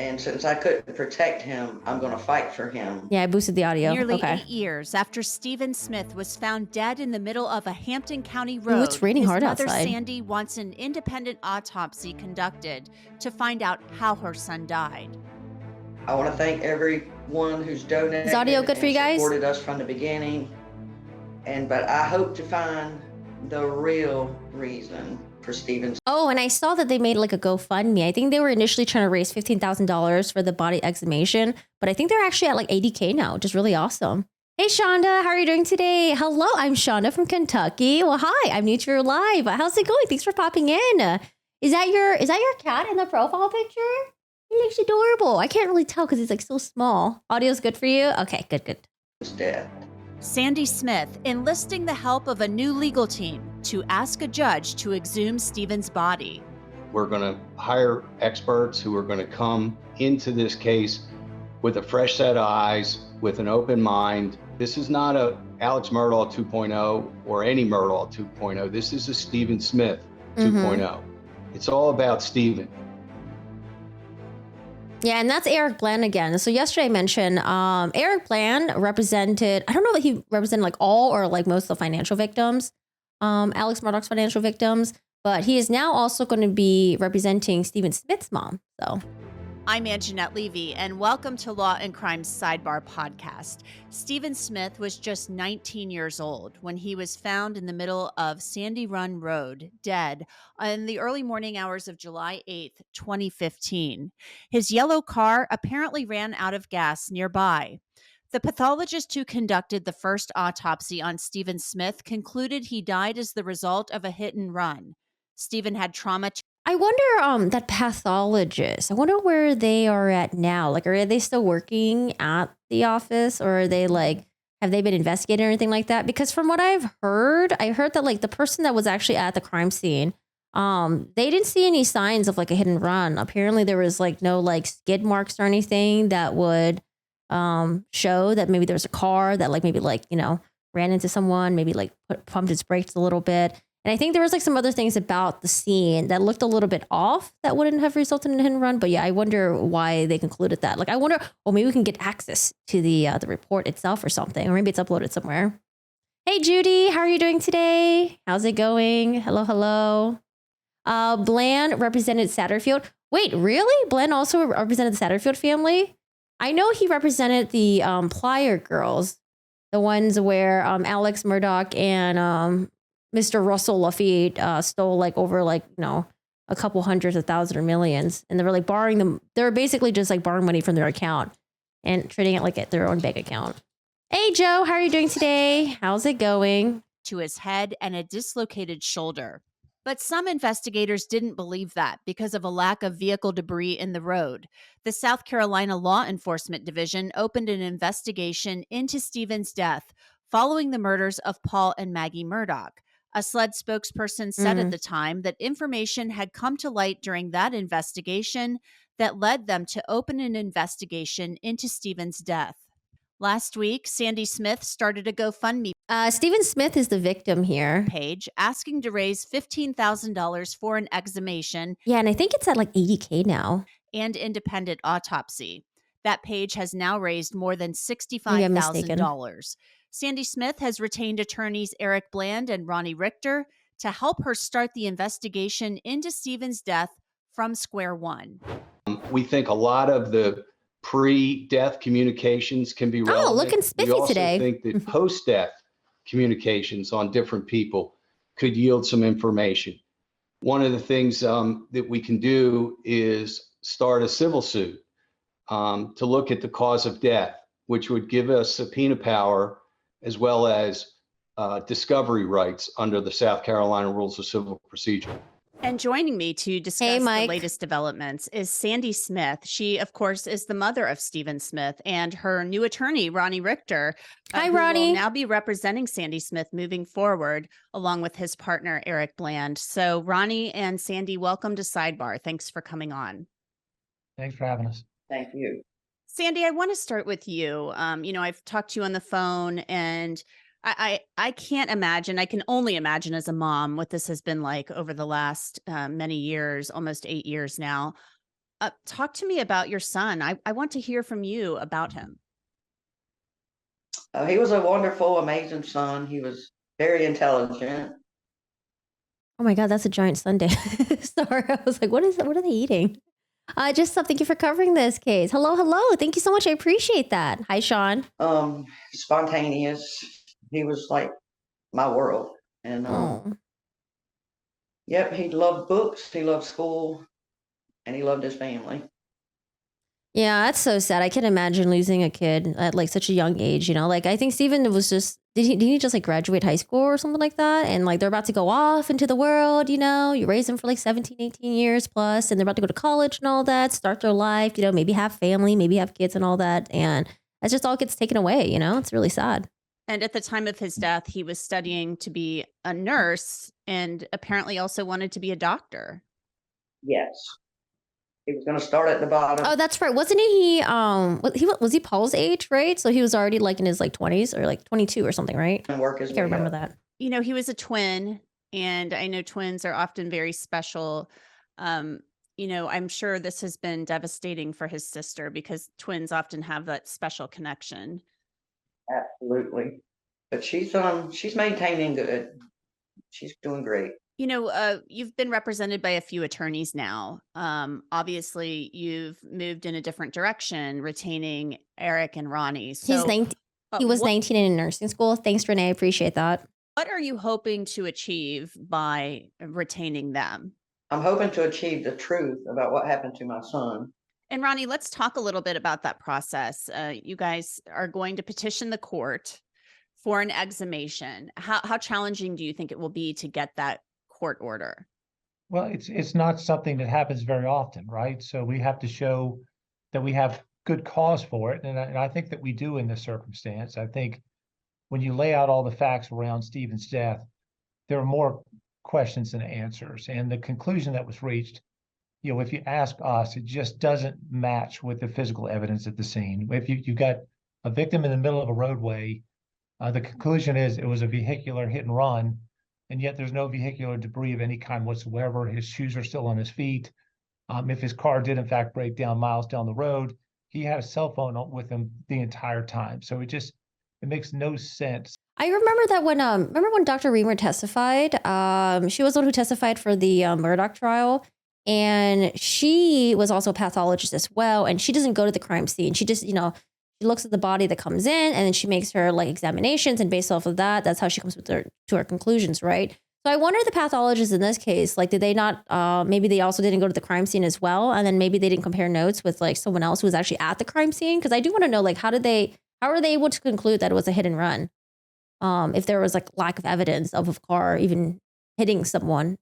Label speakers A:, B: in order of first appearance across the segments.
A: And since I couldn't protect him, I'm going to fight for him.
B: Yeah, I boosted the audio.
C: Nearly
B: Okay.
C: 8 years after Stephen Smith was found dead in the middle of a Hampton County road,
B: Ooh, it's raining
C: his
B: hard
C: mother
B: outside.
C: Sandy wants an independent autopsy conducted to find out how her son died.
A: I want to thank everyone who's donated.
B: Is audio good for you guys?
A: Supported us from the beginning. But I hope to find the real reason for Stephen's.
B: Oh, and I saw that they made like a GoFundMe. I think they were initially trying to raise $15,000 for the body exhumation, but I think they're actually at like 80K now, which is really awesome. Hey, Shonda, how are you doing today? Hello, I'm Shonda from Kentucky. Well, hi, I'm new to your live. How's it going? Thanks for popping in. Is that your cat in the profile picture? He looks adorable. I can't really tell because he's like so small. Audio's good for you? Okay, good.
A: Death.
C: Sandy Smith enlisting the help of a new legal team to ask a judge to exhume Stephen's body.
D: We're going to hire experts who are going to come into this case with a fresh set of eyes, with an open mind. This is not a Alex Murdaugh 2.0 or any Murdaugh 2.0. This is a Stephen Smith 2.0. It's all about Stephen.
B: Yeah, and that's Eric Bland again. So yesterday I mentioned Eric Bland represented, I don't know if he represented like all or like most of the financial victims, Alex Murdaugh's financial victims, but he is now also going to be representing Stephen Smith's mom. So
C: I'm Anjanette Levy, and welcome to Law and Crime's Sidebar podcast. Stephen Smith was just 19 years old when he was found in the middle of Sandy Run Road, dead, in the early morning hours of July 8th, 2015. His yellow car apparently ran out of gas nearby. The pathologist who conducted the first autopsy on Stephen Smith concluded he died as the result of a hit and run. Stephen had trauma.
B: I wonder, that pathologist, I wonder where they are at now. Like, are they still working at the office, or are they like, have they been investigated or anything like that? Because from what I heard that like the person that was actually at the crime scene, they didn't see any signs of like a hit and run. Apparently there was like no like skid marks or anything that would show that maybe there was a car that like maybe like, you know, ran into someone, maybe like pumped its brakes a little bit. And I think there was like some other things about the scene that looked a little bit off that wouldn't have resulted in a hit and run. But yeah, I wonder why they concluded that. Like, I wonder, well, maybe we can get access to the report itself or something, or maybe it's uploaded somewhere. Hey, Judy, how are you doing today? How's it going? Hello. Bland represented Satterfield. Wait, really? Bland also represented the Satterfield family? I know he represented the Plier girls, the ones where Alex Murdaugh and Mr. Russell Lafayette stole like over like, you know, a couple hundreds of thousands or millions. And they were like borrowing them. They were basically just like borrowing money from their account and treating it like at their own bank account. Hey, Joe, how are you doing today? How's it going?
C: To his head and a dislocated shoulder. But some investigators didn't believe that because of a lack of vehicle debris in the road. The South Carolina Law Enforcement Division opened an investigation into Stephen's death following the murders of Paul and Maggie Murdaugh. A SLED spokesperson said at the time that information had come to light during that investigation that led them to open an investigation into Stephen's death. Last week, Sandy Smith started a GoFundMe
B: Stephen Smith is the victim here.
C: page asking to raise $15,000 for an exhumation.
B: Yeah, and I think it's at like 80K now.
C: And independent autopsy. That page has now raised more than
B: Maybe I'm mistaken.
C: $65,000. Sandy Smith has retained attorneys Eric Bland and Ronnie Richter to help her start the investigation into Stephen's death from square one.
D: We think a lot of the pre-death communications can be relevant.
B: Looking spiffy
D: we also
B: today.
D: think that post-death communications on different people could yield some information. One of the things that we can do is start a civil suit to look at the cause of death, which would give us subpoena power as well as discovery rights under the South Carolina Rules of Civil Procedure.
C: And joining me to discuss the latest developments is Sandy Smith. She, of course, is the mother of Stephen Smith, and her new attorney, Ronnie Richter.
B: Hi,
C: who
B: Ronnie.
C: will now be representing Sandy Smith moving forward, along with his partner, Eric Bland. So Ronnie and Sandy, welcome to Sidebar. Thanks for coming on.
E: Thanks for having us.
A: Thank you.
C: Sandy, I want to start with you. I've talked to you on the phone, and I can't imagine, I can only imagine as a mom what this has been like over the last many years, almost 8 years now. Talk to me about your son. I want to hear from you about him.
A: He was a wonderful, amazing son. He was very intelligent.
B: Oh my God, that's a giant sundae. Sorry, I was like, what is that? What are they eating? Thank you for covering this case. Hello, hello. Thank you so much. I appreciate that. Hi, Sean.
A: Spontaneous. He was like my world. And
B: Oh,
A: yep, he loved books, he loved school, and he loved his family.
B: yeah, that's so sad. I can imagine losing a kid at like such a young age, you know? Like I think Steven was just did he just like graduate high school or something like that? And like they're about to go off into the world, you know? You raise them for like 17, 18 years plus, and they're about to go to college and all that, start their life, you know, maybe have family, maybe have kids and all that. And that just all gets taken away, you know? It's really sad.
C: And at the time of his death, he was studying to be a nurse and apparently also wanted to be a doctor.
A: Yes. He was going to start at the bottom.
B: Oh, that's right. Wasn't was he Paul's age, right? So he was already like in his like 20s or like 22 or something, right?
A: And work his
B: I
A: way
B: can't remember
A: up.
B: that.
C: You know, he was a twin, and I know twins are often very special. You know, I'm sure this has been devastating for his sister because twins often have that special connection.
A: Absolutely. But she's maintaining good. She's doing great.
C: You know, you've been represented by a few attorneys now. Obviously, you've moved in a different direction, retaining Eric and Ronnie. So,
B: He's 19. He was 19 in nursing school. Thanks, Renee. I appreciate that.
C: What are you hoping to achieve by retaining them?
A: I'm hoping to achieve the truth about what happened to my son.
C: And Ronnie, let's talk a little bit about that process. You guys are going to petition the court for an exhumation. How challenging do you think it will be to get that court order?
E: Well, it's not something that happens very often, right? So we have to show that we have good cause for it. And I think that we do in this circumstance. I think when you lay out all the facts around Stephen's death, there are more questions than answers. And the conclusion that was reached, you know, if you ask us, it just doesn't match with the physical evidence at the scene. If you got a victim in the middle of a roadway, the conclusion is it was a vehicular hit and run, and yet there's no vehicular debris of any kind whatsoever. His shoes are still on his feet. If his car did in fact break down miles down the road, he had a cell phone with him the entire time. So it makes no sense.
B: I remember that when Dr. Reamer testified, she was the one who testified for the Murdaugh trial, and she was also a pathologist as well. And she doesn't go to the crime scene. She just, you know, she looks at the body that comes in, and then she makes her like examinations, and based off of that, that's how she comes to her conclusions, right? So I wonder the pathologists in this case, like, did they not? Maybe they also didn't go to the crime scene as well, and then maybe they didn't compare notes with like someone else who was actually at the crime scene. Because I do want to know, like, how are they able to conclude that it was a hit and run? If there was like lack of evidence of a car even hitting someone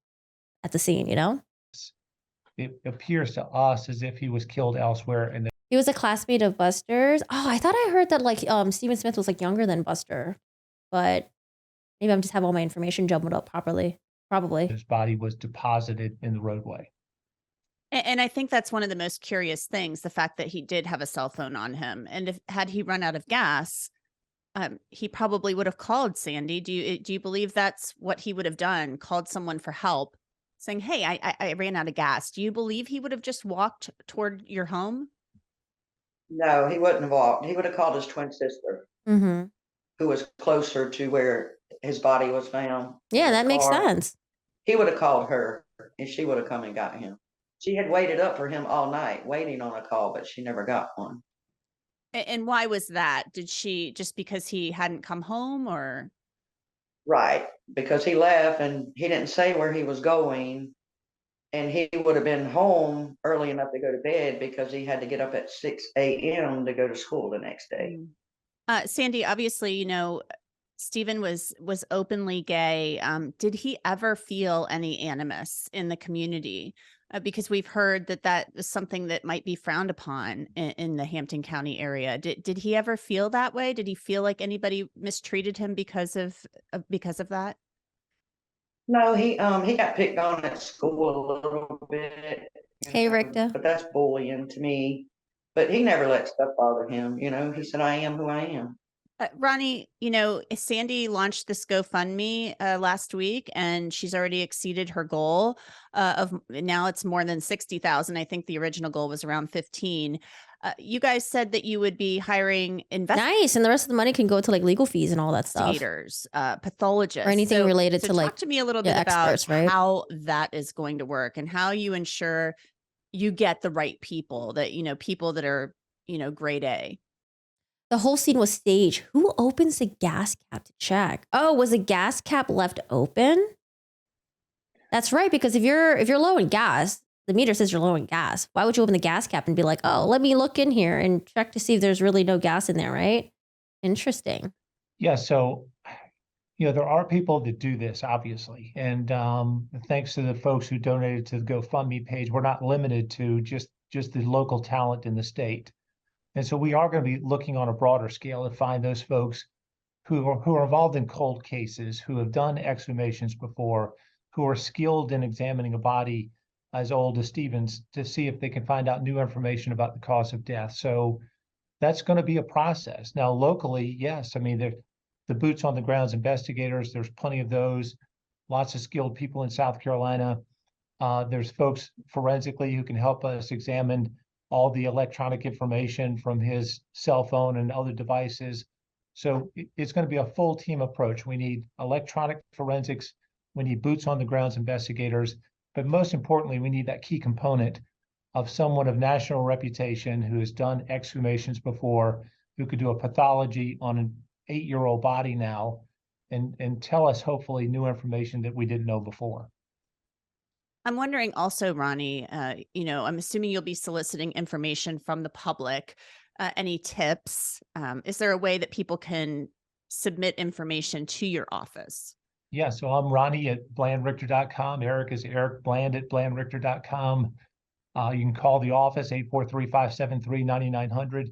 B: at the scene, you know?
E: It appears to us as if he was killed elsewhere. And
B: He was a classmate of Buster's. Oh, I thought I heard that like Stephen Smith was like younger than Buster, but maybe I'm just have all my information jumbled up properly. Probably.
E: his body was deposited in the roadway.
C: And I think that's one of the most curious things, the fact that he did have a cell phone on him. And had he run out of gas, he probably would have called Sandy. Do you believe that's what he would have done? Called someone for help, saying, "Hey, I ran out of gas." Do you believe he would have just walked toward your home?
A: No, he wouldn't have walked. He would have called his twin sister,
B: Mm-hmm.
A: who was closer to where his body was found.
B: Yeah, that makes
A: Car.
B: sense.
A: He would have called her, and she would have come and got him. She had waited up for him all night, waiting on a call, but she never got one.
C: And why was that? Did she just because he hadn't come home, or?
A: Right, because he left and he didn't say where he was going, and he would have been home early enough to go to bed because he had to get up at 6 a.m. to go to school the next day.
C: Sandy, obviously, you know, Stephen was openly gay. Did he ever feel any animus in the community? Because we've heard that is something that might be frowned upon in the Hampton County area. Did he ever feel that way? Did he feel like anybody mistreated him because of that?
A: No, he got picked on at school a little bit.
B: Hey, Ricta.
A: But that's bullying to me. But he never let stuff bother him. You know, he said, "I am who I am."
C: Ronnie, Sandy launched this GoFundMe last week, and she's already exceeded her goal of now it's more than 60,000. I think the original goal was around 15. You guys said that you would be hiring
B: Nice. And the rest of the money can go to like legal fees and all that stuff.
C: investigators, pathologists,
B: Or anything related to,
C: talk
B: like,
C: to me a little
B: yeah,
C: bit about
B: experts, right?
C: how that is going to work and how you ensure you get the right people that, people that are, grade A.
B: The whole scene was staged. Who opens the gas cap to check? Oh, was the gas cap left open? That's right, because if you're low in gas, the meter says you're low in gas. Why would you open the gas cap and be like, oh, let me look in here and check to see if there's really no gas in there, right? Interesting.
E: Yeah, so, there are people that do this, obviously. And thanks to the folks who donated to the GoFundMe page, we're not limited to just the local talent in the state. And so we are going to be looking on a broader scale to find those folks who are involved in cold cases, who have done exhumations before, who are skilled in examining a body as old as Stephen's, to see if they can find out new information about the cause of death. So that's going to be a process. Now, locally, yes, I mean, the boots on the grounds investigators, there's plenty of those, lots of skilled people in South Carolina. There's folks forensically who can help us examine all the electronic information from his cell phone and other devices. So it's going to be a full team approach. We need electronic forensics. We need boots on the grounds investigators. But most importantly, we need that key component of someone of national reputation who has done exhumations before, who could do a pathology on an 8-year-old body now and tell us hopefully new information that we didn't know before.
C: I'm wondering also, Ronnie, I'm assuming you'll be soliciting information from the public. Any tips? Is there a way that people can submit information to your office?
E: Yeah, so I'm Ronnie at blandrichter.com. Eric is Eric Bland at blandrichter.com. You can call the office, 843-573-9900.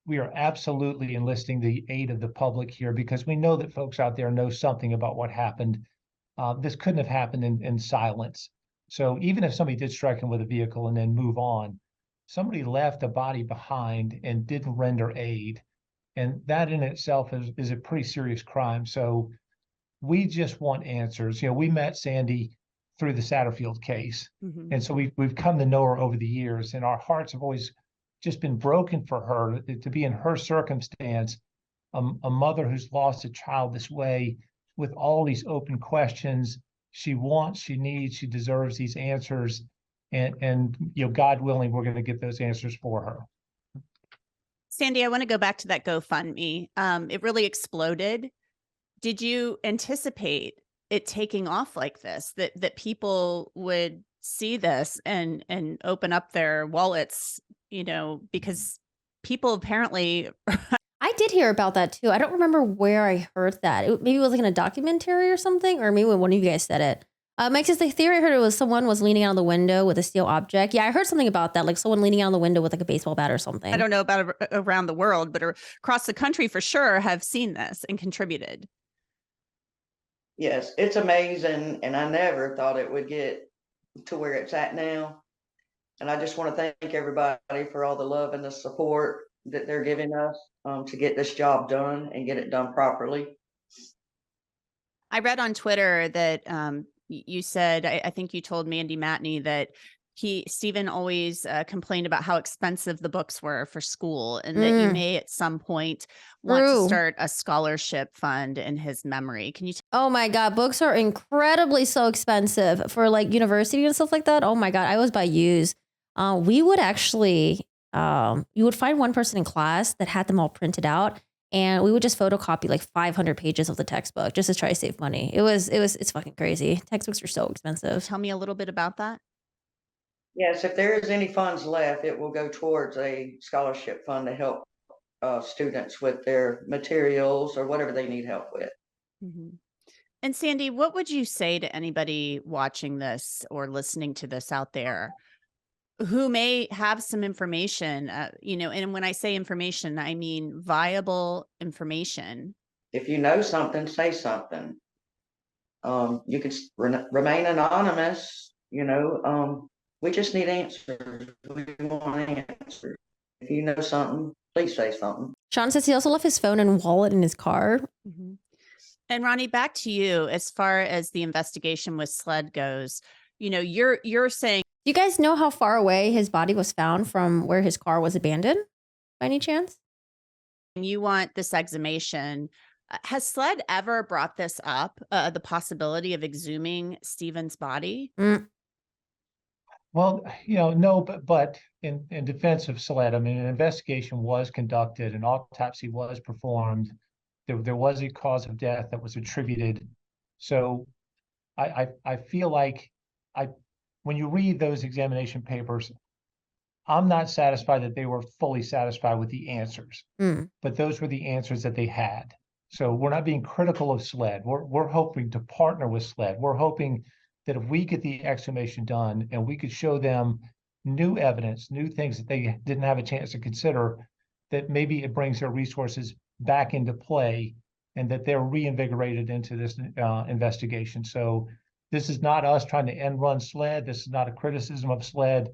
E: We are absolutely enlisting the aid of the public here because we know that folks out there know something about what happened. This couldn't have happened in silence. So even if somebody did strike him with a vehicle and then move on, somebody left a body behind and didn't render aid. And that in itself is a pretty serious crime. So we just want answers. We met Sandy through the Satterfield case.
C: Mm-hmm.
E: And so we've come to know her over the years, and our hearts have always just been broken for her to be in her circumstance, a mother who's lost a child this way with all these open questions. She wants, she needs, she deserves these answers. And God willing, we're going to get those answers for her.
C: Sandy, I want to go back to that GoFundMe. It really exploded. Did you anticipate it taking off like this, that people would see this and open up their wallets, because people apparently
B: I did hear about that too. I don't remember where I heard that. Maybe it was like in a documentary or something, or maybe when one of you guys said it. Mike says the theory I heard it was someone was leaning out of the window with a steel object. Yeah, I heard something about that, like someone leaning out of the window with like a baseball bat or something.
C: I don't know about around the world, but across the country for sure have seen this and contributed.
A: Yes, it's amazing, and I never thought it would get to where it's at now. And I just want to thank everybody for all the love and the support that they're giving us to get this job done and get it done properly.
C: I read on Twitter that you said, I think you told Mandy Matney that Stephen always complained about how expensive the books were for school, and that you may at some point want to start a scholarship fund in his memory. Can you?
B: Oh my God, books are incredibly so expensive for like university and stuff like that. Oh my God, I always buy used. We would actually, you would find one person in class that had them all printed out, and we would just photocopy like 500 pages of the textbook just to try to save money. It's fucking crazy. Textbooks are so expensive.
C: Tell me a little bit about that.
A: Yes, if there is any funds left, it will go towards a scholarship fund to help students with their materials or whatever they need help with.
C: Mm-hmm. And Sandy, what would you say to anybody watching this or listening to this out there who may have some information, and when I say information, I mean viable information?
A: If you know something, say something. You could remain anonymous, we just need answers. We want answers. If you know something, please say something.
B: Sean says he also left his phone and wallet in his car.
C: Mhm. And Ronnie, back to you as far as the investigation with SLED goes. You're saying
B: Do you guys know how far away his body was found from where his car was abandoned by any chance?
C: you want this exhumation. Has SLED ever brought this up, the possibility of exhuming Stephen's body?
E: Well, no, but in defense of SLED, I mean, an investigation was conducted, an autopsy was performed. There was a cause of death that was attributed. So I feel like when you read those examination papers, I'm not satisfied that they were fully satisfied with the answers, but those were the answers that they had. So we're not being critical of SLED. We're hoping to partner with SLED. We're hoping that if we get the exhumation done and we could show them new evidence, new things that they didn't have a chance to consider, that maybe it brings their resources back into play and that they're reinvigorated into this investigation. So this is not us trying to end run SLED. This is not a criticism of SLED.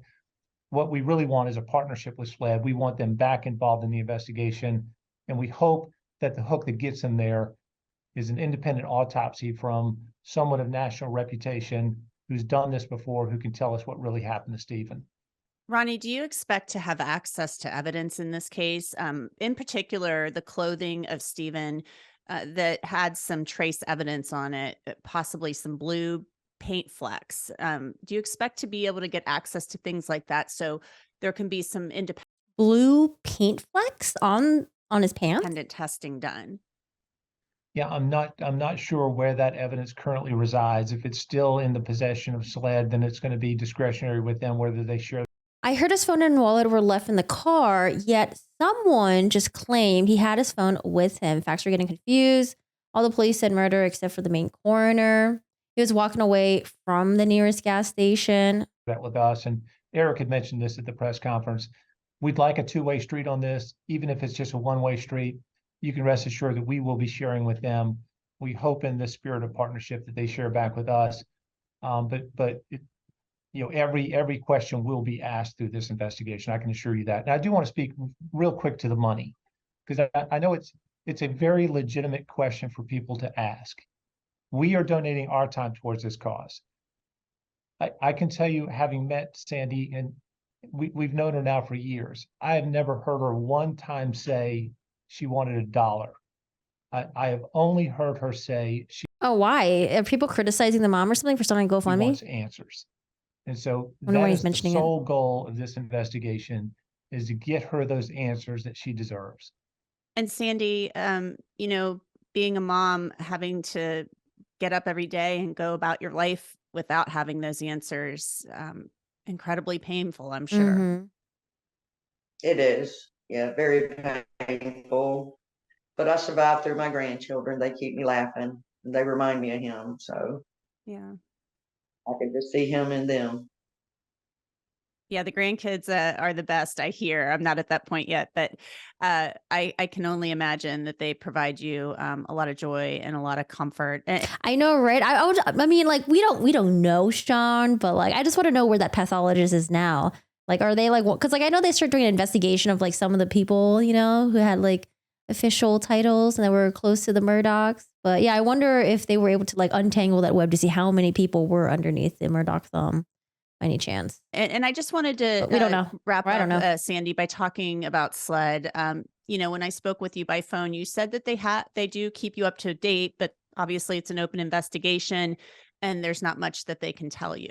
E: What we really want is a partnership with SLED. We want them back involved in the investigation. And we hope that the hook that gets them there is an independent autopsy from someone of national reputation who's done this before, who can tell us what really happened to Stephen.
C: Ronnie, do you expect to have access to evidence in this case? In particular, the clothing of Stephen that had some trace evidence on it, possibly some blue paint flecks. Do you expect to be able to get access to things like that so there can be some
B: Blue paint flecks on his pants?
C: independent testing done?
E: Yeah, I'm not sure where that evidence currently resides. If it's still in the possession of SLED, then it's going to be discretionary with them whether they share.
B: I heard his phone and wallet were left in the car, yet someone just claimed he had his phone with him. Facts are getting confused. All the police said murder except for the main coroner. He was walking away from the nearest gas station.
E: That with us, and Eric had mentioned this at the press conference. We'd like a two-way street on this, even if it's just a one-way street. You can rest assured that we will be sharing with them. We hope in the spirit of partnership that they share back with us. But every question will be asked through this investigation. I can assure you that. And I do want to speak real quick to the money, because I know it's a very legitimate question for people to ask. We are donating our time towards this cause. I can tell you, having met Sandy, and we've known her now for years, I have never heard her one time say she wanted $1. I have only heard her say she
B: Oh, why? Are people criticizing the mom or something for starting GoFundMe?
E: wants answers. And so
B: Wonder why
E: that
B: he's
E: is the
B: mentioning it.
E: sole goal of this investigation, is to get her those answers that she deserves.
C: And Sandy, being a mom, having to get up every day and go about your life without having those answers, incredibly painful, I'm sure.
B: Mhm.
A: It is, yeah, very painful. But I survived through my grandchildren. They keep me laughing. And they remind me of him, so
C: Yeah.
A: I can just see him in them.
C: Yeah, the grandkids are the best, I hear. I'm not at that point yet, but I can only imagine that they provide you a lot of joy and a lot of comfort.
B: I know, right? I mean, like we don't know Sean, but like I just want to know where that pathologist is now. Like, are they like, because like I know they started doing an investigation of like some of the people, who had like official titles and that were close to the Murdochs. But yeah, I wonder if they were able to like untangle that web to see how many people were underneath the Murdoch thumb, by any chance.
C: And I just wanted to
B: But we don't know.
C: wrap
B: I don't
C: up,
B: know.
C: Sandy, by talking about SLED. When I spoke with you by phone, you said that they do keep you up to date, but obviously it's an open investigation and there's not much that they can tell you.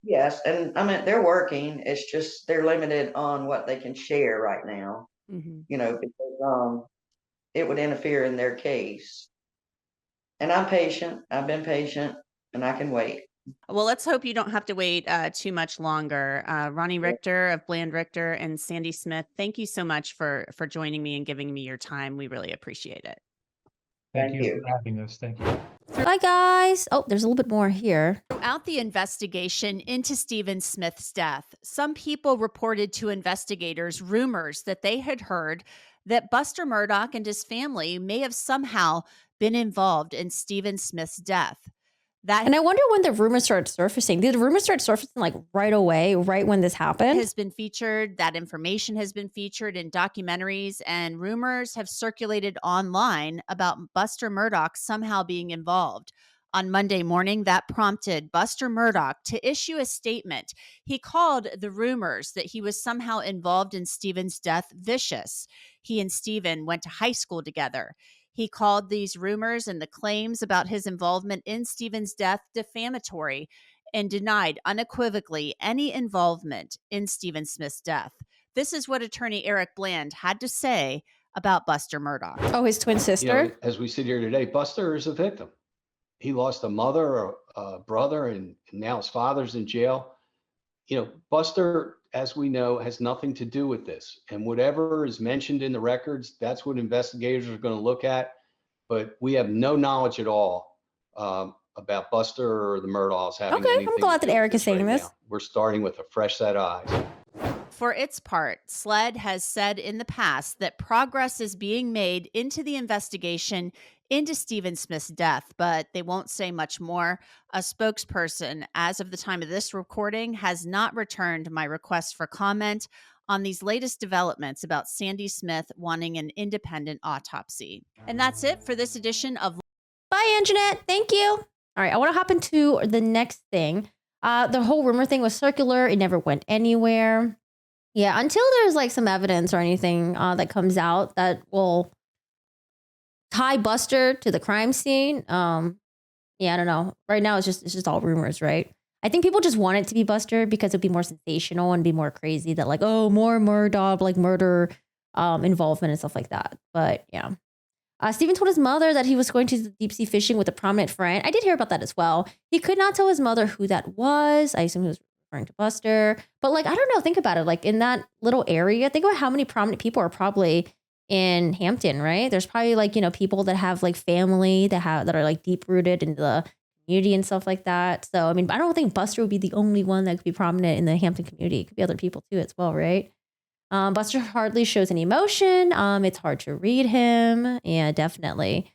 A: Yes, and I mean, they're working. It's just they're limited on what they can share right now, because it would interfere in their case. And I'm patient. I've been patient, and I can wait.
C: Well, let's hope you don't have to wait too much longer. Ronnie Richter of Bland Richter and Sandy Smith, thank you so much for joining me and giving me your time. We really appreciate it.
E: Thank
A: Thank
E: you
A: you.
E: for having us. Thank you.
B: Bye, guys. Oh, there's a little bit more here.
C: Throughout the investigation into Stephen Smith's death, some people reported to investigators rumors that they had heard that Buster Murdaugh and his family may have somehow been involved in Stephen Smith's death. That
B: And I wonder when the rumors started surfacing. Did the rumors start surfacing like right away, right when this happened?
C: has been featured, that information has been featured in documentaries, and rumors have circulated online about Buster Murdaugh somehow being involved. On Monday morning, that prompted Buster Murdaugh to issue a statement. He called the rumors that he was somehow involved in Stephen's death vicious. He and Stephen went to high school together. He called these rumors and the claims about his involvement in Stephen's death defamatory and denied unequivocally any involvement in Stephen Smith's death. This is what attorney Eric Bland had to say about Buster Murdaugh.
B: Oh, his twin
D: You
B: sister?
D: know, as we sit here today, Buster is a victim. He lost a mother, a brother, and now his father's in jail. You know, Buster, as we know, has nothing to do with this. And whatever is mentioned in the records, that's what investigators are going to look at. But we have no knowledge at all about Buster or the Murdaughs having
B: Okay, I'm
D: anything
B: glad
D: to
B: that
D: do
B: Eric
D: with
B: is saying
D: right
B: this.
D: now. We're starting with a fresh set of eyes.
C: For its part, SLED has said in the past that progress is being made into the investigation into Stephen Smith's death, but they won't say much more. A spokesperson, as of the time of this recording, has not returned my request for comment on these latest developments about Sandy Smith wanting an independent autopsy. And that's it for this edition of
B: Bye, Anjanette. Thank you. All right, I want to hop into the next thing. The whole rumor thing was circular. It never went anywhere. Yeah, until there's like some evidence or anything that comes out that will tie Buster to the crime scene. Yeah, I don't know. Right now, it's just all rumors, right? I think people just want it to be Buster because it'd be more sensational and be more crazy that like, oh, more Murdaugh, like murder involvement and stuff like that. But yeah. Stephen told his mother that he was going to deep sea fishing with a prominent friend. I did hear about that as well. He could not tell his mother who that was. I assume he was referring to Buster. But like, I don't know. Think about it. Like in that little area, think about how many prominent people are probably in Hampton, right? There's probably like, you know, people that have like family that are like deep rooted in the community and stuff like that. So, I mean, I don't think Buster would be the only one that could be prominent in the Hampton community. It could be other people too as well, right? Buster hardly shows any emotion. It's hard to read him. Yeah, definitely.